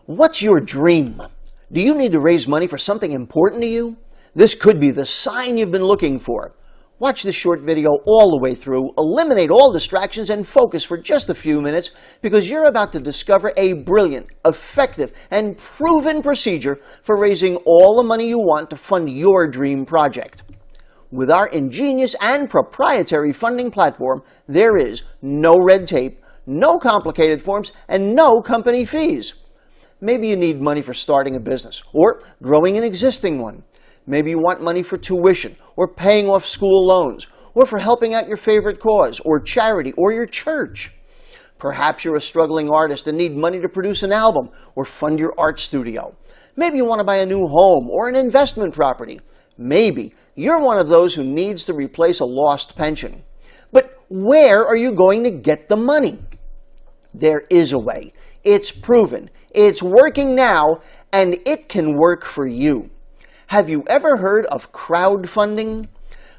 What's your dream? Do you need to raise money for something important to you? This could be the sign you've been looking for. Watch this short video all the way through, eliminate all distractions, and focus for just a few minutes because you're about to discover a brilliant, effective, and proven procedure for raising all the money you want to fund your dream project. With our ingenious and proprietary funding platform, there is no red tape, no complicated forms, and no company fees. Maybe you need money for starting a business or growing an existing one. Maybe you want money for tuition or paying off school loans or for helping out your favorite cause or charity or your church. Perhaps you're a struggling artist and need money to produce an album or fund your art studio. Maybe you want to buy a new home or an investment property. Maybe you're one of those who needs to replace a lost pension. But where are you going to get the money? There is a way. It's proven. It's working now, and it can work for you. Have you ever heard of crowdfunding?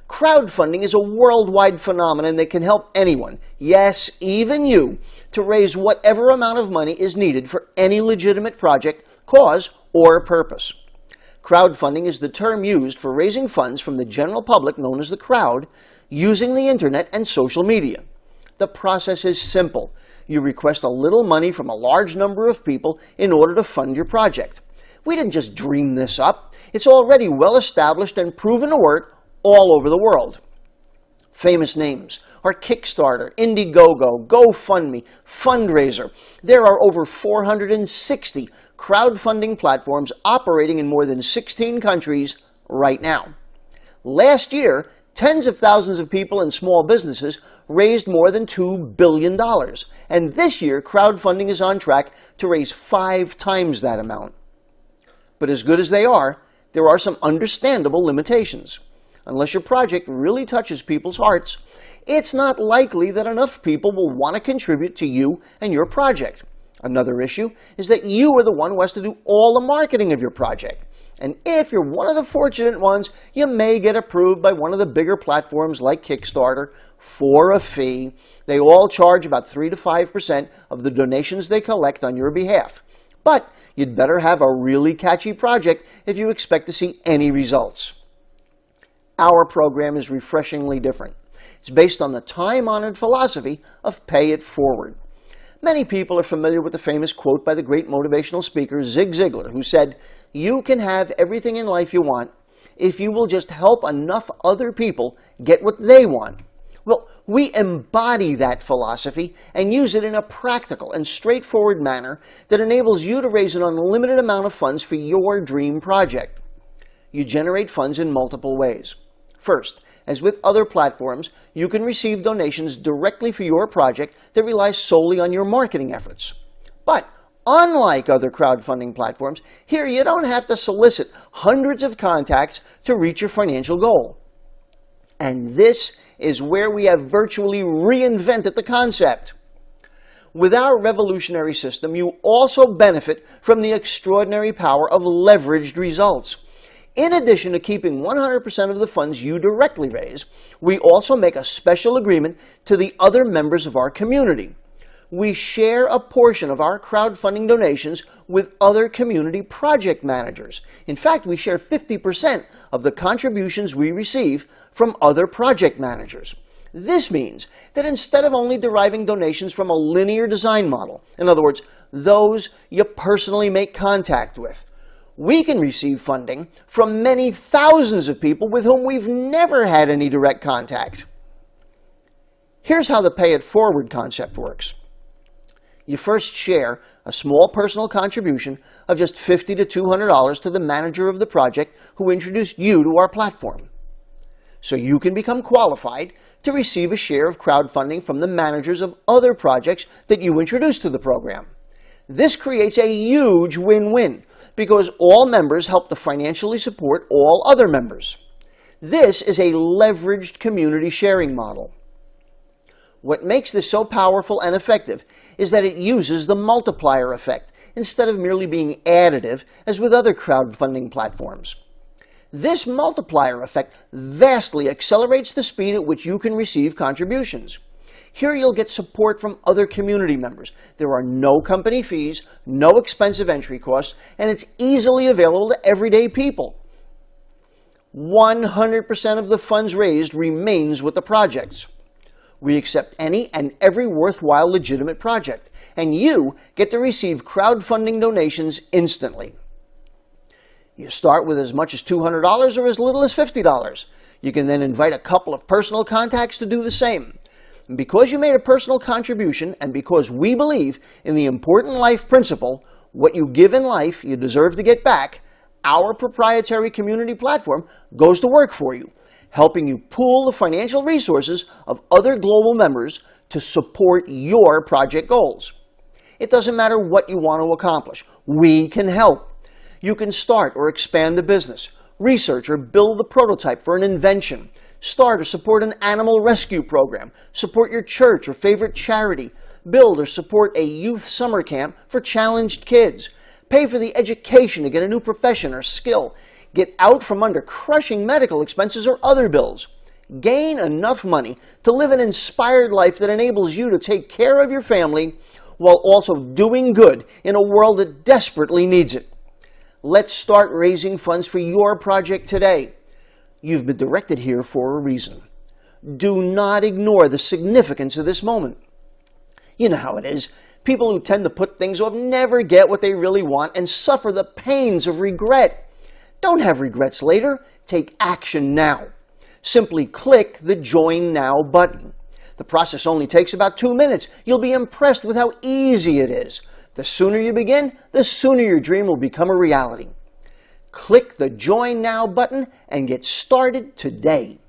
Crowdfunding is a worldwide phenomenon that can help anyone, yes, even you, to raise whatever amount of money is needed for any legitimate project, cause, or purpose. Crowdfunding is the term used for raising funds from the general public, known as the crowd, using the internet and social media. The process is simple. You request a little money from a large number of people in order to fund your project. We didn't just dream this up. It's already well established and proven to work all over the world. Famous names are Kickstarter, Indiegogo, GoFundMe, Fundraiser. There are over 460 crowdfunding platforms operating in more than 16 countries right now. Last year, tens of thousands of people and small businesses raised more than $2 billion. And this year, crowdfunding is on track to raise 5 times that amount. But as good as they are, there are some understandable limitations. Unless your project really touches people's hearts, it's not likely that enough people will want to contribute to you and your project. Another issue is that you are the one who has to do all the marketing of your project. And if you're one of the fortunate ones, you may get approved by one of the bigger platforms like Kickstarter for a fee. They all charge about 3 to 5% of the donations they collect on your behalf. But you'd better have a really catchy project if you expect to see any results. Our program is refreshingly different. It's based on the time-honored philosophy of pay it forward. Many people are familiar with the famous quote by the great motivational speaker Zig Ziglar, who said, "You can have everything in life you want if you will just help enough other people get what they want." Well, we embody that philosophy and use it in a practical and straightforward manner that enables you to raise an unlimited amount of funds for your dream project. You generate funds in multiple ways. First, as with other platforms, you can receive donations directly for your project that relies solely on your marketing efforts. But unlike other crowdfunding platforms, here you don't have to solicit hundreds of contacts to reach your financial goal. And this is where we have virtually reinvented the concept. With our revolutionary system, you also benefit from the extraordinary power of leveraged results. In addition to keeping 100% of the funds you directly raise, we also make a special agreement to the other members of our community. We share a portion of our crowdfunding donations with other community project managers. In fact, we share 50% of the contributions we receive from other project managers. This means that instead of only deriving donations from a linear design model, in other words, those you personally make contact with, we can receive funding from many thousands of people with whom we've never had any direct contact. Here's how the pay it forward concept works. You first share a small personal contribution of just $50 to $200 to the manager of the project who introduced you to our platform. So you can become qualified to receive a share of crowdfunding from the managers of other projects that you introduced to the program. This creates a huge win-win because all members help to financially support all other members. This is a leveraged community sharing model. What makes this so powerful and effective is that it uses the multiplier effect instead of merely being additive as with other crowdfunding platforms. This multiplier effect vastly accelerates the speed at which you can receive contributions. Here you'll get support from other community members. There are no company fees, no expensive entry costs, and it's easily available to everyday people. 100% of the funds raised remains with the projects. We accept any and every worthwhile legitimate project, and you get to receive crowdfunding donations instantly. You start with as much as $200 or as little as $50. You can then invite a couple of personal contacts to do the same. And because you made a personal contribution, and because we believe in the important life principle, what you give in life, you deserve to get back, our proprietary community platform goes to work for you, helping you pool the financial resources of other global members to support your project goals. It doesn't matter what you want to accomplish. We can help. You can start or expand a business, research or build the prototype for an invention, start or support an animal rescue program, support your church or favorite charity, build or support a youth summer camp for challenged kids, pay for the education to get a new profession or skill, get out from under crushing medical expenses or other bills, gain enough money to live an inspired life that enables you to take care of your family while also doing good in a world that desperately needs it. Let's start raising funds for your project today. You've been directed here for a reason. Do not ignore the significance of this moment. You know how it is. People who tend to put things off never get what they really want and suffer the pains of regret. Don't have regrets later. Take action now. Simply click the Join Now button. The process only takes about 2 minutes. You'll be impressed with how easy it is. The sooner you begin, the sooner your dream will become a reality. Click the Join Now button and get started today.